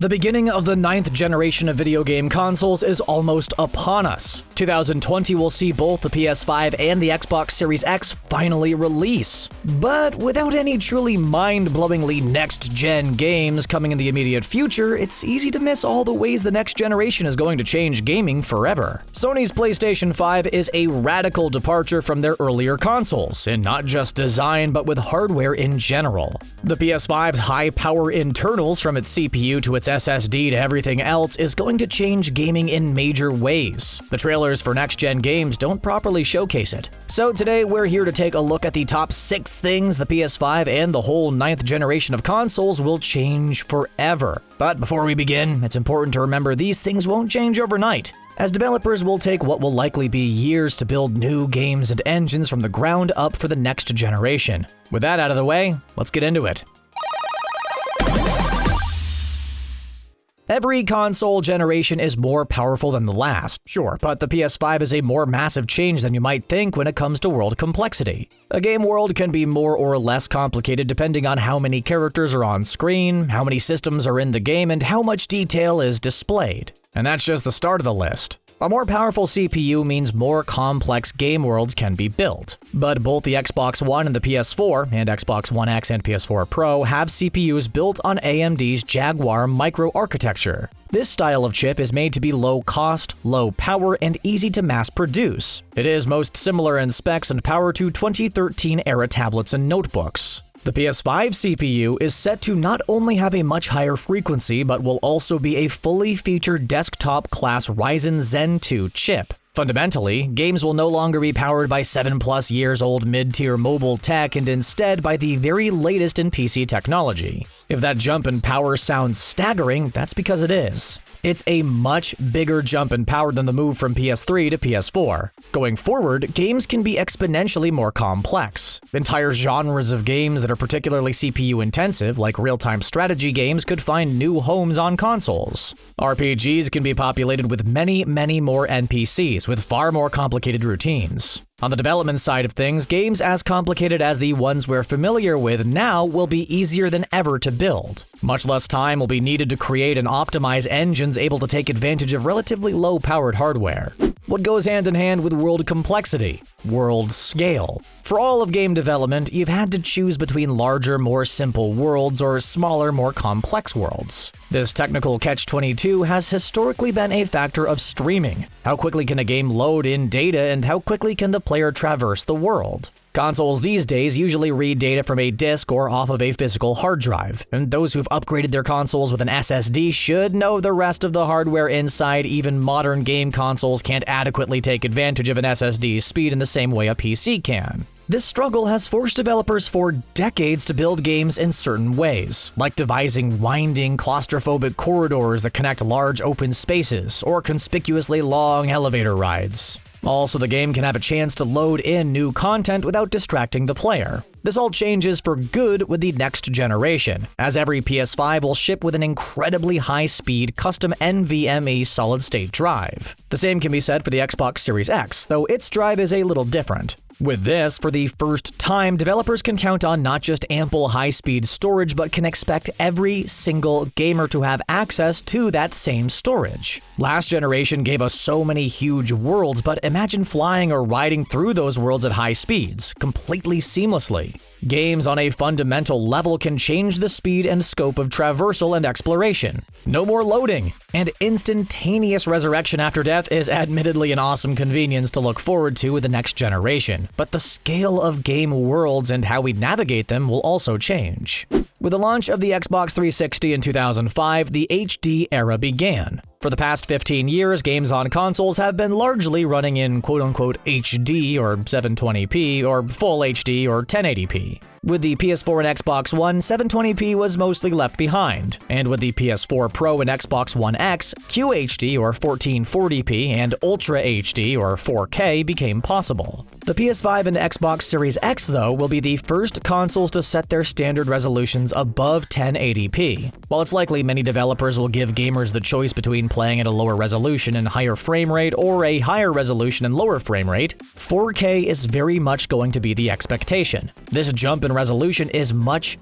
The beginning of the 9th generation of video game consoles is almost upon us. 2020 will see both the PS5 and the Xbox Series X finally release. But without any truly mind-blowingly next-gen games coming in the immediate future, it's easy to miss all the ways the next generation is going to change gaming forever. Sony's PlayStation 5 is a radical departure from their earlier consoles, in not just design but with hardware in general. The PS5's high-power internals, from its CPU to its SSD to everything else, is going to change gaming in major ways. The trailers for next-gen games don't properly showcase it. So today we're here to take a look at the top 6 things the PS5 and the whole 9th generation of consoles will change forever. But before we begin, it's important to remember these things won't change overnight, as developers will take what will likely be years to build new games and engines from the ground up for the next generation. With that out of the way, let's get into it. Every console generation is more powerful than the last, sure, but the PS5 is a more massive change than you might think when it comes to world complexity. A game world can be more or less complicated depending on how many characters are on screen, how many systems are in the game, and how much detail is displayed. And that's just the start of the list. A more powerful CPU means more complex game worlds can be built. But both the Xbox One and the PS4, and Xbox One X and PS4 Pro, have CPUs built on AMD's Jaguar microarchitecture. This style of chip is made to be low cost, low power, and easy to mass produce. It is most similar in specs and power to 2013-era tablets and notebooks. The PS5 CPU is set to not only have a much higher frequency, but will also be a fully featured desktop-class Ryzen Zen 2 chip. Fundamentally, games will no longer be powered by 7+ years old mid-tier mobile tech and instead by the very latest in PC technology. If that jump in power sounds staggering, that's because it is. It's a much bigger jump in power than the move from PS3 to PS4. Going forward, games can be exponentially more complex. Entire genres of games that are particularly CPU-intensive, like real-time strategy games, could find new homes on consoles. RPGs can be populated with many more NPCs, with far more complicated routines. On the development side of things, games as complicated as the ones we're familiar with now will be easier than ever to build. Much less time will be needed to create and optimize engines able to take advantage of relatively low-powered hardware. What goes hand in hand with world complexity? World scale. For all of game development, you've had to choose between larger, more simple worlds or smaller, more complex worlds. This technical catch-22 has historically been a factor of streaming. How quickly can a game load in data, and how quickly can the player traverse the world? Consoles these days usually read data from a disk or off of a physical hard drive, and those who've upgraded their consoles with an SSD should know the rest of the hardware inside. Even modern game consoles can't adequately take advantage of an SSD's speed in the same way a PC can. This struggle has forced developers for decades to build games in certain ways, like devising winding, claustrophobic corridors that connect large open spaces, or conspicuously long elevator rides. Also, the game can have a chance to load in new content without distracting the player. This all changes for good with the next generation, as every PS5 will ship with an incredibly high-speed custom NVMe solid-state drive. The same can be said for the Xbox Series X, though its drive is a little different. With this, for the first time, developers can count on not just ample high-speed storage, but can expect every single gamer to have access to that same storage. Last generation gave us so many huge worlds, but imagine flying or riding through those worlds at high speeds, completely seamlessly. Games on a fundamental level can change the speed and scope of traversal and exploration. No more loading, and instantaneous resurrection after death is admittedly an awesome convenience to look forward to with the next generation, but the scale of game worlds and how we navigate them will also change. With the launch of the Xbox 360 in 2005, the HD era began. For the past 15 years, games on consoles have been largely running in quote-unquote HD or 720p or full HD or 1080p. With the PS4 and Xbox One, 720p was mostly left behind, and with the PS4 Pro and Xbox One X, QHD or 1440p and Ultra HD or 4K became possible. The PS5 and Xbox Series X, though, will be the first consoles to set their standard resolutions above 1080p. While it's likely many developers will give gamers the choice between playing at a lower resolution and higher frame rate or a higher resolution and lower frame rate, 4K is very much going to be the expectation. This jump in in resolution is much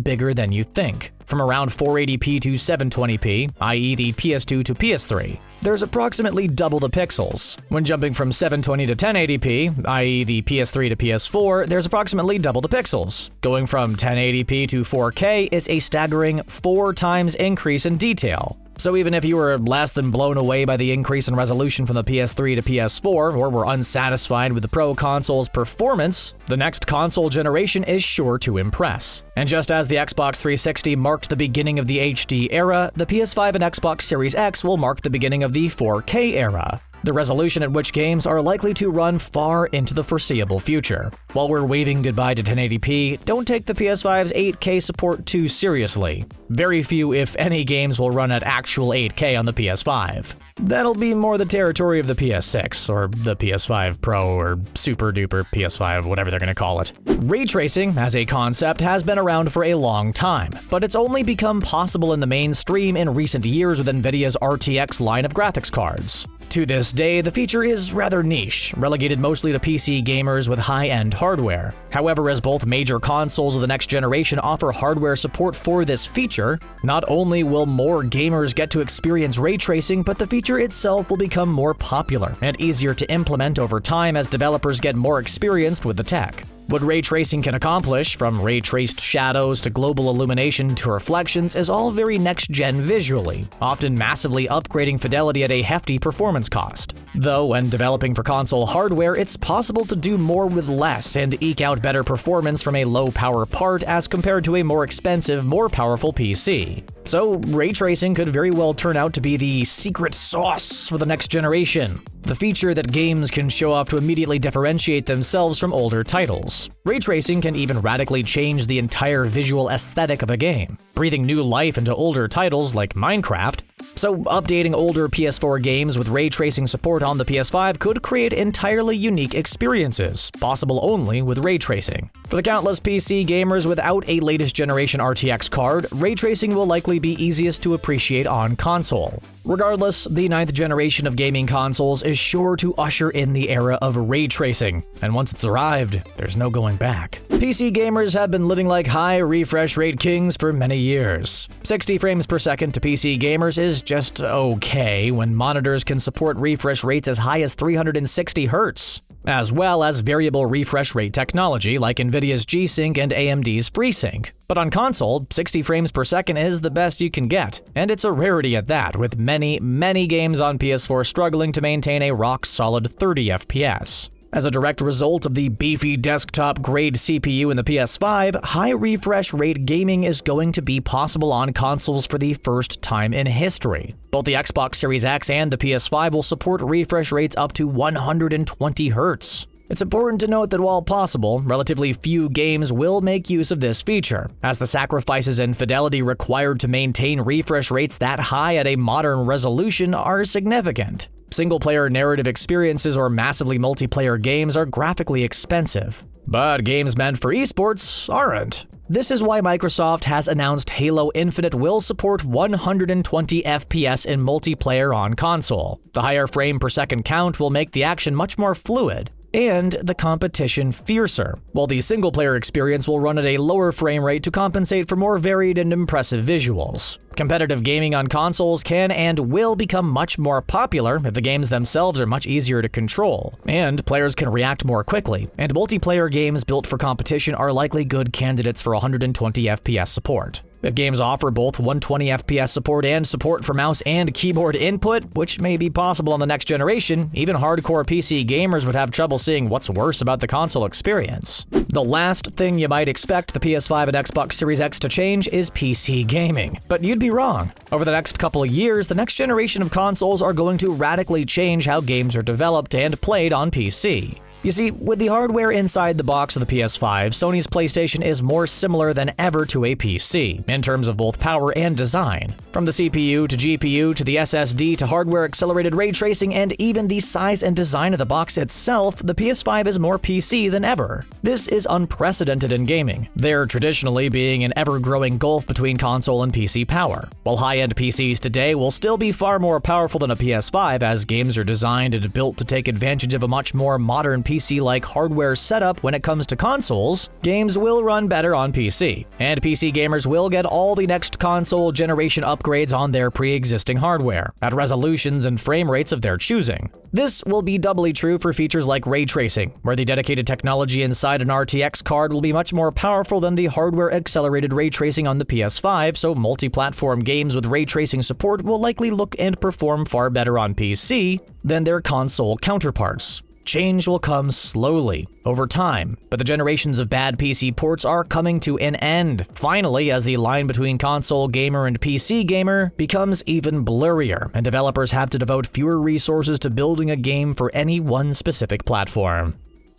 bigger than you think. From around 480p to 720p, i.e. the PS2 to PS3, there's approximately double the pixels. When jumping from 720 to 1080p, i.e. the PS3 to PS4, there's approximately double the pixels. Going from 1080p to 4K is a staggering 4 times increase in detail. So even if you were less than blown away by the increase in resolution from the PS3 to PS4, or were unsatisfied with the Pro console's performance, the next console generation is sure to impress. And just as the Xbox 360 marked the beginning of the HD era, the PS5 and Xbox Series X will mark the beginning of the 4K era, the resolution at which games are likely to run far into the foreseeable future. While we're waving goodbye to 1080p, don't take the PS5's 8K support too seriously. Very few, if any, games will run at actual 8K on the PS5. That'll be more the territory of the PS6, or the PS5 Pro, or Super Duper PS5, whatever they're gonna call it. Ray tracing, as a concept, has been around for a long time, but it's only become possible in the mainstream in recent years with NVIDIA's RTX line of graphics cards. To this day, the feature is rather niche, relegated mostly to PC gamers with high-end hardware. However, as both major consoles of the next generation offer hardware support for this feature, not only will more gamers get to experience ray tracing, but the feature itself will become more popular and easier to implement over time as developers get more experienced with the tech. What ray tracing can accomplish, from ray-traced shadows to global illumination to reflections, is all very next-gen visually, often massively upgrading fidelity at a hefty performance cost. Though, when developing for console hardware, it's possible to do more with less and eke out better performance from a low-power part as compared to a more expensive, more powerful PC. So, ray tracing could very well turn out to be the secret sauce for the next generation, the feature that games can show off to immediately differentiate themselves from older titles. Ray tracing can even radically change the entire visual aesthetic of a game, breathing new life into older titles like Minecraft. So, updating older PS4 games with ray tracing support on the PS5 could create entirely unique experiences, possible only with ray tracing. For the countless PC gamers without a latest generation RTX card, ray tracing will likely be easiest to appreciate on console. Regardless, the 9th generation of gaming consoles is sure to usher in the era of ray tracing, and once it's arrived, there's no going back. PC gamers have been living like high refresh rate kings for many years. 60 frames per second to PC gamers is just okay when monitors can support refresh rates as high as 360 Hz, as well as variable refresh rate technology like NVIDIA's G-Sync and AMD's FreeSync. But on console, 60 frames per second is the best you can get, and it's a rarity at that, with many games on PS4 struggling to maintain a rock-solid 30 FPS. As a direct result of the beefy desktop-grade CPU in the PS5, high refresh rate gaming is going to be possible on consoles for the first time in history. Both the Xbox Series X and the PS5 will support refresh rates up to 120 Hz. It's important to note that while possible, relatively few games will make use of this feature, as the sacrifices in fidelity required to maintain refresh rates that high at a modern resolution are significant. Single-player narrative experiences or massively multiplayer games are graphically expensive, but games meant for esports aren't. This is why Microsoft has announced Halo Infinite will support 120 FPS in multiplayer on console. The higher frame per second count will make the action much more fluid, and the competition fiercer, while the single-player experience will run at a lower frame rate to compensate for more varied and impressive visuals. Competitive gaming on consoles can and will become much more popular if the games themselves are much easier to control, and players can react more quickly, and multiplayer games built for competition are likely good candidates for 120 FPS support. If games offer both 120 FPS support and support for mouse and keyboard input, which may be possible on the next generation, even hardcore PC gamers would have trouble seeing what's worse about the console experience. The last thing you might expect the PS5 and Xbox Series X to change is PC gaming, but you'd be wrong. Over the next couple of years, the next generation of consoles are going to radically change how games are developed and played on PC. You see, with the hardware inside the box of the PS5, Sony's PlayStation is more similar than ever to a PC, in terms of both power and design. From the CPU to GPU to the SSD to hardware-accelerated ray tracing and even the size and design of the box itself, the PS5 is more PC than ever. This is unprecedented in gaming, there traditionally being an ever-growing gulf between console and PC power. While high-end PCs today will still be far more powerful than a PS5 as games are designed and built to take advantage of a much more modern PC PC-like hardware setup when it comes to consoles, games will run better on PC, and PC gamers will get all the next console generation upgrades on their pre-existing hardware, at resolutions and frame rates of their choosing. This will be doubly true for features like ray tracing, where the dedicated technology inside an RTX card will be much more powerful than the hardware-accelerated ray tracing on the PS5, so multi-platform games with ray tracing support will likely look and perform far better on PC than their console counterparts. Change will come slowly, over time, but the generations of bad PC ports are coming to an end, finally, as the line between console gamer and PC gamer becomes even blurrier, and developers have to devote fewer resources to building a game for any one specific platform.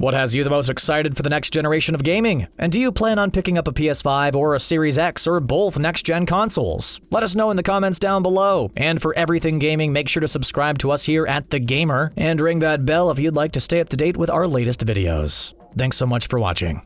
What has you the most excited for the next generation of gaming? And do you plan on picking up a PS5 or a Series X or both next-gen consoles? Let us know in the comments down below. And for everything gaming, make sure to subscribe to us here at The Gamer and ring that bell if you'd like to stay up to date with our latest videos. Thanks so much for watching.